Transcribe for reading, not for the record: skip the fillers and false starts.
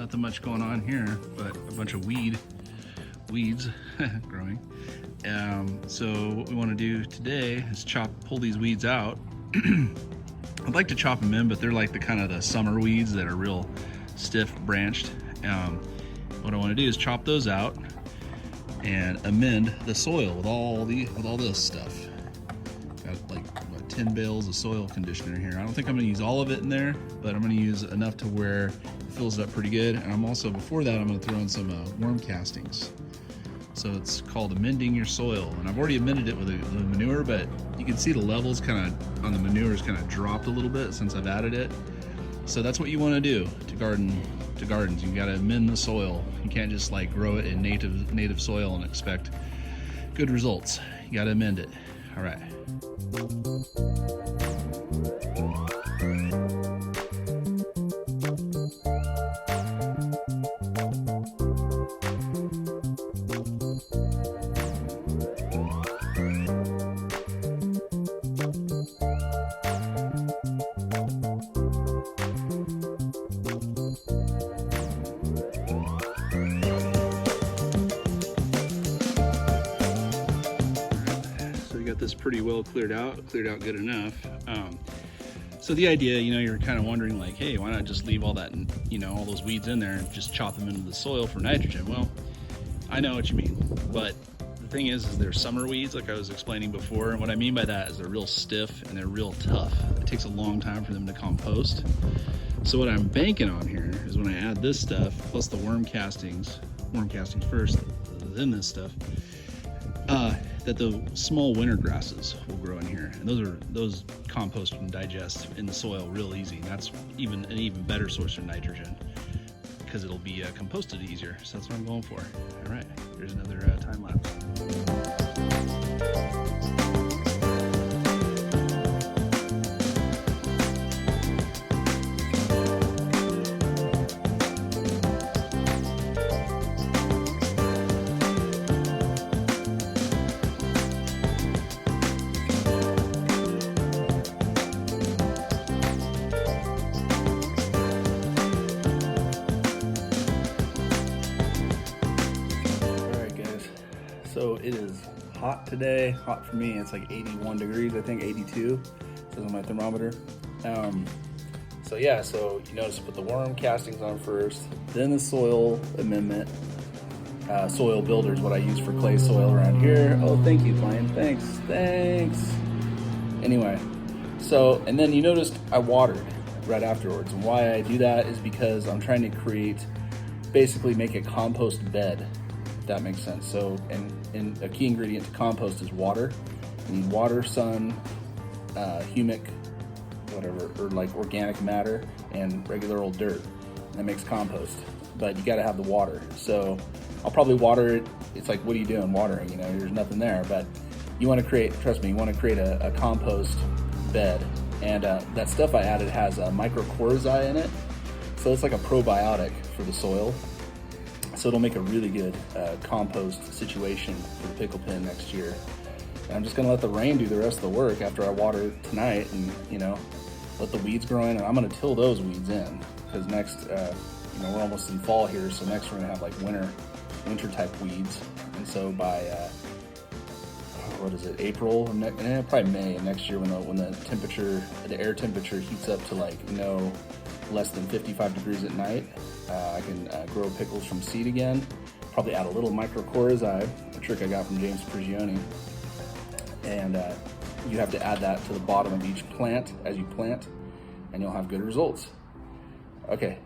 nothing much going on here, but a bunch of weeds growing. So what we want to do today is pull these weeds out. I'd like to chop them in, but they're like the kind of the summer weeds that are real stiff branched. What I want to do is chop those out and amend the soil with all this stuff. Got like 10 bales of soil conditioner here. I don't think I'm going to use all of it in there, but I'm going to use enough to where it fills it up pretty good. And I'm also, before that, I'm going to throw in some worm castings. So it's called amending your soil, and I've already amended it with the manure, but you can see the levels kind of on the manure is kind of dropped a little bit since I've added it. So that's what you want to do to gardens. You got to amend the soil. You can't just like grow it in native soil and expect good results. You got to amend it. All right. This pretty well cleared out good enough. So the idea, you're kind of wondering like, hey, why not just leave all that, all those weeds in there and just chop them into the soil for nitrogen? Well, I know what you mean, but the thing is they're summer weeds, like I was explaining before. And what I mean by that is they're real stiff and they're real tough. It takes a long time for them to compost. So what I'm banking on here is when I add this stuff, plus the worm castings first, then this stuff, that the small winter grasses will grow in here, and those compost and digest in the soil real easy. And that's an even better source of nitrogen because it'll be composted easier. So that's what I'm going for. All right, here's another time lapse. So it is hot today, hot for me. It's like 81 degrees, I think 82, says on my thermometer. So you notice put the worm castings on first, then the soil amendment. Soil builder is what I use for clay soil around here. Oh, thank you, Klein, thanks. Anyway, and then you noticed I watered right afterwards. And why I do that is because I'm trying to basically make a compost bed. That makes sense. So, and a key ingredient to compost is water. You need water, sun, humic, whatever, or like organic matter, and regular old dirt. That makes compost. But you got to have the water. So I'll probably water it. It's like, what are you doing watering? There's nothing there. But you want to create, trust me, you want to create a compost bed. And that stuff I added has microcorrhizae in it. So it's like a probiotic for the soil. So it'll make a really good compost situation for the pickle pen next year. And I'm just gonna let the rain do the rest of the work after I water tonight, and let the weeds grow in. And I'm gonna till those weeds in because next, we're almost in fall here. So next we're gonna have like winter type weeds. And so by April, probably May next year, when the air temperature heats up to like less than 55 degrees at night, I can grow pickles from seed again. Probably add a little microcorrhizae, a trick I got from James Prigioni. And you have to add that to the bottom of each plant as you plant, and you'll have good results. Okay,